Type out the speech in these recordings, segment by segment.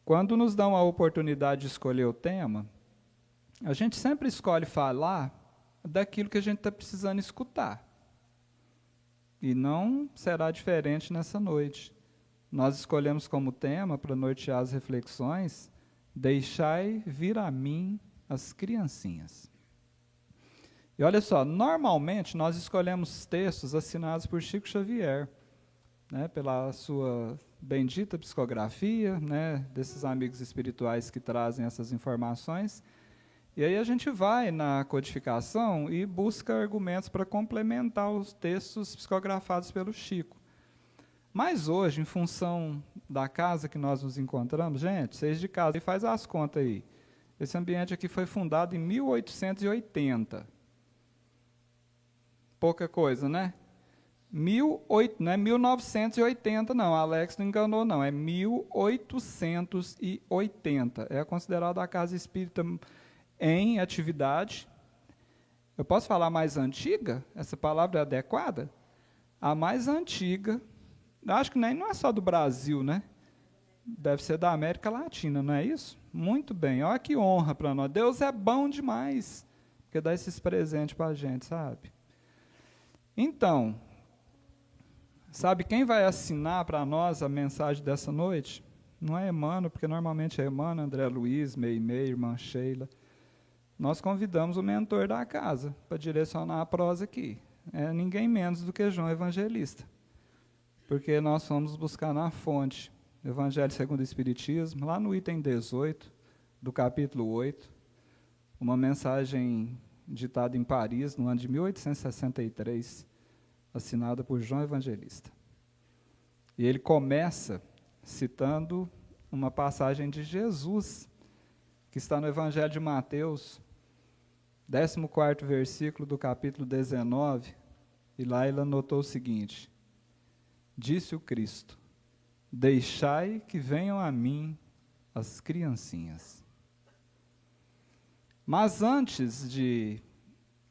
Quando nos dão a oportunidade de escolher o tema, a gente sempre escolhe falar daquilo que a gente está precisando escutar. E não será diferente nessa noite. Nós escolhemos como tema, para nortear as reflexões, deixai vir a mim as criancinhas. E olha só, normalmente nós escolhemos textos assinados por Chico Xavier, né, pela sua bendita psicografia, né, desses amigos espirituais que trazem essas informações. E aí a gente vai na codificação e busca argumentos para complementar os textos psicografados pelo Chico. Mas hoje, em função da casa que nós nos encontramos, gente, vocês de casa, faz as contas aí. Esse ambiente aqui foi fundado em 1880. Pouca coisa, né? Não é 1980, não. A Alex não enganou, não. É 1880. É considerada a casa espírita em atividade. Eu posso falar mais antiga? Essa palavra é adequada? A mais antiga. Acho que não é só do Brasil, né? Deve ser da América Latina, não é isso? Muito bem. Olha que honra para nós. Deus é bom demais, porque dá esses presentes para a gente, sabe? Então, sabe quem vai assinar para nós a mensagem dessa noite? Não é Emmanuel, porque normalmente é Emmanuel, André Luiz, Meimei, irmã Sheila. Nós convidamos o mentor da casa para direcionar a prosa aqui. É ninguém menos do que João Evangelista. Porque nós fomos buscar na fonte, Evangelho segundo o Espiritismo, lá no item 18, do capítulo 8, uma mensagem ditada em Paris, no ano de 1863, assinada por João Evangelista. E ele começa citando uma passagem de Jesus, que está no Evangelho de Mateus, 14º versículo do capítulo 19, e lá ele anotou o seguinte: disse o Cristo, deixai que venham a mim as criancinhas. Mas antes de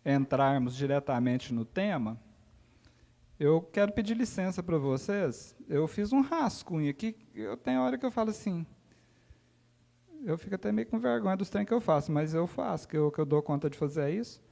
entrarmos diretamente no tema, eu quero pedir licença para vocês. Eu fiz um rascunho aqui, eu tenho hora que eu falo assim, eu fico até meio com vergonha dos trem que eu faço, mas eu faço, que eu dou conta de fazer isso.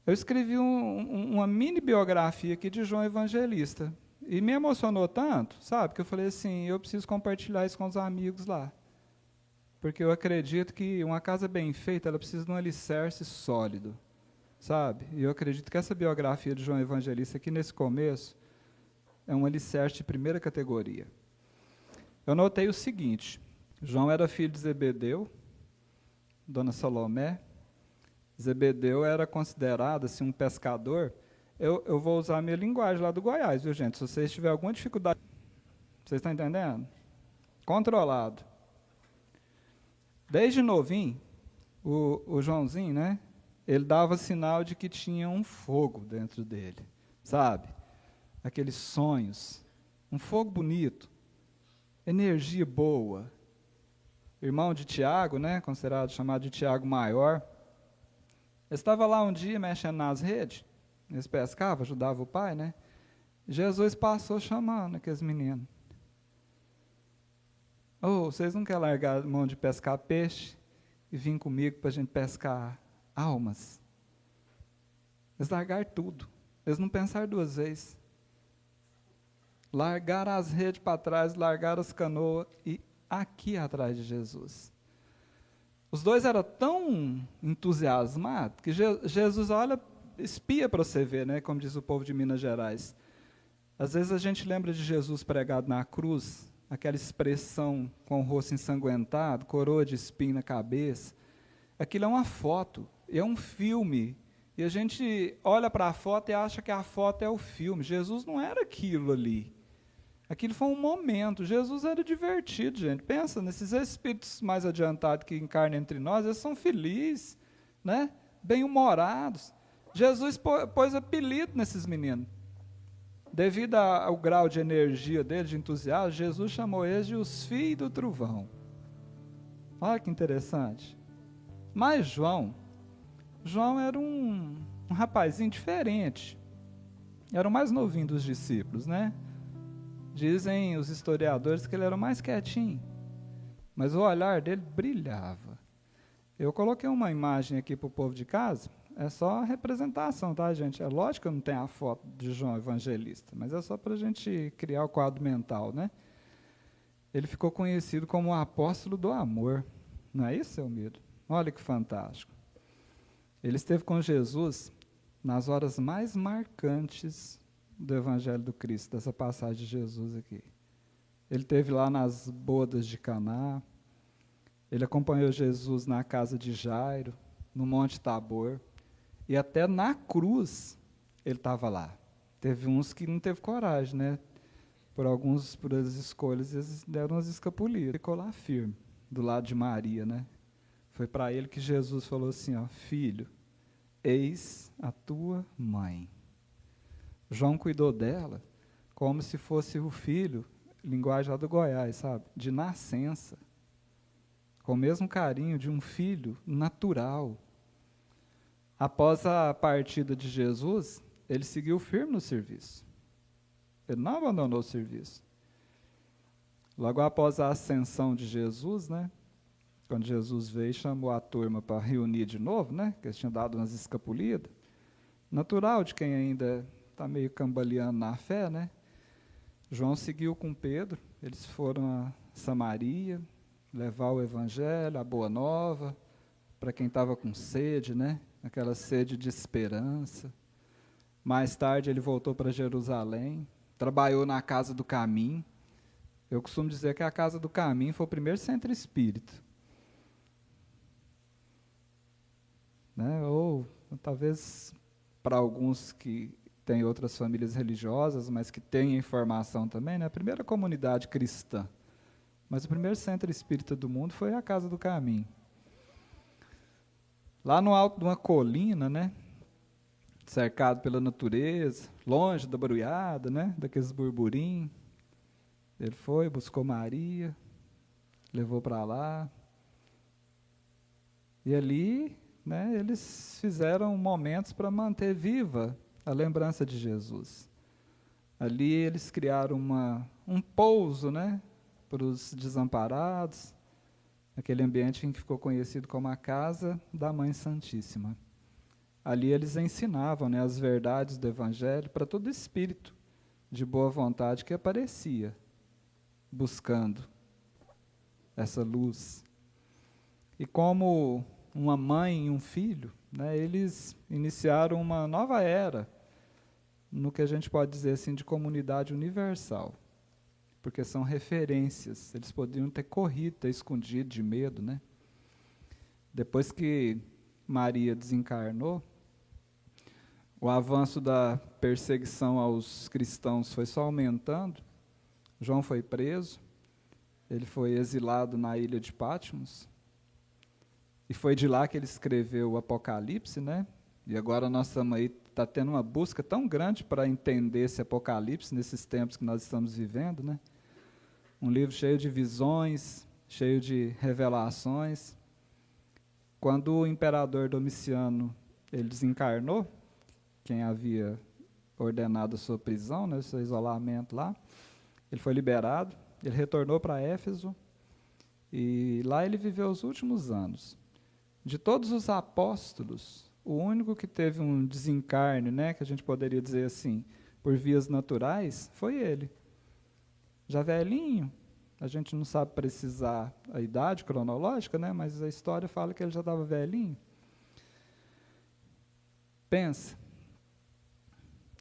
Eu escrevi uma mini biografia aqui de João Evangelista, e me emocionou tanto, sabe, que eu falei assim, eu preciso compartilhar isso com os amigos lá. Porque eu acredito que uma casa bem feita, ela precisa de um alicerce sólido, sabe? E eu acredito que essa biografia de João Evangelista, aqui nesse começo, é um alicerce de primeira categoria. Eu notei o seguinte: João era filho de Zebedeu, Dona Salomé. Zebedeu era considerado assim, um pescador. Eu vou usar a minha linguagem lá do Goiás, viu, gente? Se vocês tiverem alguma dificuldade, vocês estão entendendo? Controlado. Desde novinho, o Joãozinho, né? Ele dava sinal de que tinha um fogo dentro dele, sabe? Aqueles sonhos, um fogo bonito, energia boa. Irmão de Tiago, né? Considerado, chamado de Tiago Maior. Ele estava lá um dia mexendo nas redes, eles pescavam, ajudavam o pai, né? Jesus passou chamando aqueles meninos. Vocês não querem largar a mão de pescar peixe e vir comigo para a gente pescar almas? Eles largaram tudo. Eles não pensaram duas vezes. Largaram as redes para trás, largaram as canoas e aqui atrás de Jesus. Os dois eram tão entusiasmados que Jesus, olha, espia para você ver, né, como diz o povo de Minas Gerais. Às vezes a gente lembra de Jesus pregado na cruz, aquela expressão com o rosto ensanguentado, coroa de espinho na cabeça. Aquilo é uma foto, é um filme. E a gente olha para a foto e acha que a foto é o filme. Jesus não era aquilo ali. Aquilo foi um momento. Jesus era divertido, gente. Pensa nesses espíritos mais adiantados que encarnam entre nós, eles são felizes, né? Bem-humorados. Jesus pôs apelido nesses meninos. Devido ao grau de energia dele, de entusiasmo, Jesus chamou eles de os filhos do trovão. Olha que interessante. Mas João era um rapazinho diferente. Era o mais novinho dos discípulos, né? Dizem os historiadores que ele era o mais quietinho. mas o olhar dele brilhava. Eu coloquei uma imagem aqui para o povo de casa, é só a representação, tá, gente? É lógico que eu não tenho a foto de João Evangelista, mas é só para a gente criar o quadro mental, né? Ele ficou conhecido como o apóstolo do amor. Não é isso, Elmiro? Olha que fantástico. Ele esteve com Jesus nas horas mais marcantes do Evangelho do Cristo, dessa passagem de Jesus aqui. Ele esteve lá nas bodas de Caná, ele acompanhou Jesus na casa de Jairo, no Monte Tabor, e até na cruz ele estava lá. Teve uns que não teve coragem, né? Por as escolhas, eles deram umas escapulidas. Ficou lá firme, do lado de Maria, né? Foi para ele que Jesus falou assim, ó, filho, eis a tua mãe. João cuidou dela como se fosse o filho, linguagem lá do Goiás, sabe? De nascença. Com o mesmo carinho de um filho natural. Após a partida de Jesus, ele seguiu firme no serviço. Ele não abandonou o serviço. Logo após a ascensão de Jesus, né? Quando Jesus veio, chamou a turma para reunir de novo, né? Que eles tinham dado umas escapulidas. Natural de quem ainda está meio cambaleando na fé, né? João seguiu com Pedro, eles foram a Samaria, levar o evangelho, a boa nova, para quem estava com sede, né? Aquela sede de esperança. Mais tarde ele voltou para Jerusalém, trabalhou na Casa do Caminho. Eu costumo dizer que a Casa do Caminho foi o primeiro centro espírita. Né? Ou talvez para alguns que têm outras famílias religiosas, mas que têm informação também, né? A primeira comunidade cristã. Mas o primeiro centro espírita do mundo foi a Casa do Caminho. Lá no alto de uma colina, né? Cercado pela natureza, longe da barulhada, né? Daqueles burburinhos. Ele foi, buscou Maria, levou para lá. E ali, né, eles fizeram momentos para manter viva a lembrança de Jesus. Ali eles criaram um pouso, né, para os desamparados, aquele ambiente em que ficou conhecido como a Casa da Mãe Santíssima. Ali eles ensinavam, né, as verdades do Evangelho para todo espírito de boa vontade que aparecia, buscando essa luz. E como uma mãe e um filho, né, eles iniciaram uma nova era, no que a gente pode dizer assim, de comunidade universal. Porque são referências, eles poderiam ter corrido, ter escondido de medo, né? Depois que Maria desencarnou, o avanço da perseguição aos cristãos foi só aumentando. João foi preso, ele foi exilado na ilha de Patmos, e foi de lá que ele escreveu o Apocalipse, né? E agora nós estamos aí, está tendo uma busca tão grande para entender esse Apocalipse nesses tempos que nós estamos vivendo, né? Um livro cheio de visões, cheio de revelações. Quando o imperador Domiciano ele desencarnou, quem havia ordenado a sua prisão, né, o seu isolamento lá, ele foi liberado, ele retornou para Éfeso, e lá ele viveu os últimos anos. De todos os apóstolos, o único que teve um desencarne, né, que a gente poderia dizer assim, por vias naturais, foi ele. Já velhinho, a gente não sabe precisar a idade cronológica, né, mas a história fala que ele já estava velhinho. Pensa.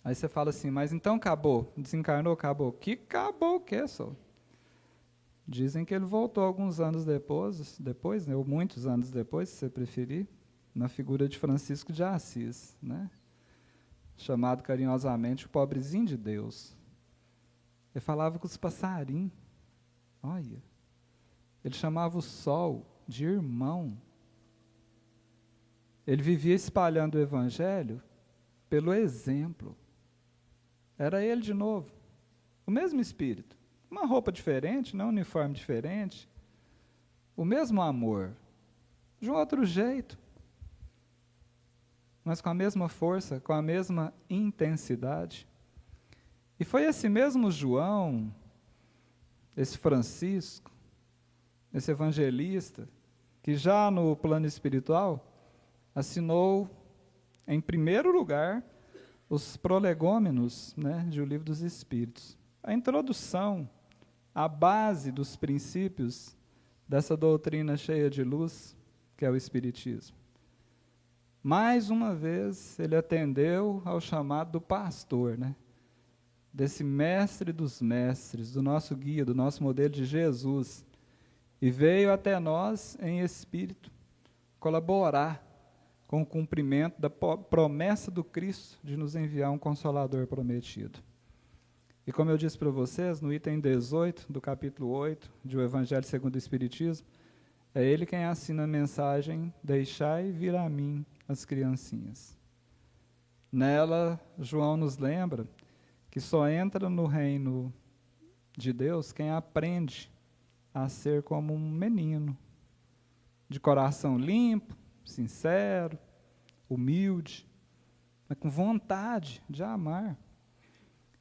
Aí você fala assim, mas então acabou, desencarnou, acabou. Que acabou o quê, só? Dizem que ele voltou alguns anos depois, né, ou muitos anos depois, se você preferir, na figura de Francisco de Assis, né, chamado carinhosamente o pobrezinho de Deus. Ele falava com os passarinhos. Olha, ele chamava o sol de irmão. Ele vivia espalhando o evangelho pelo exemplo. Era ele de novo, o mesmo espírito. Uma roupa diferente, não um uniforme diferente. O mesmo amor, de um outro jeito. Mas com a mesma força, com a mesma intensidade. E foi esse mesmo João, esse Francisco, esse evangelista, que já no plano espiritual assinou, em primeiro lugar, os prolegômenos, né, de O Livro dos Espíritos. A introdução, a base dos princípios dessa doutrina cheia de luz, que é o Espiritismo. Mais uma vez, ele atendeu ao chamado do pastor, né? Desse mestre dos mestres, do nosso guia, do nosso modelo de Jesus, e veio até nós em espírito colaborar com o cumprimento da promessa do Cristo de nos enviar um Consolador prometido. E como eu disse para vocês, no item 18 do capítulo 8 de O Evangelho segundo o Espiritismo, é ele quem assina a mensagem: deixai vir a mim as criancinhas. Nela, João nos lembra que só entra no reino de Deus quem aprende a ser como um menino, de coração limpo, sincero, humilde, mas com vontade de amar.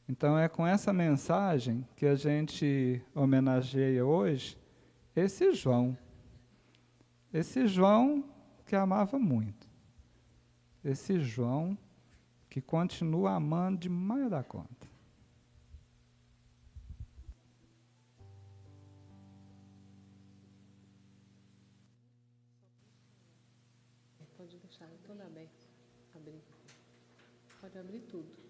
Então é com essa mensagem que a gente homenageia hoje esse João que amava muito, esse João que continua amando demais da conta. Pode deixar, tudo aberto. Abrir. Pode abrir tudo.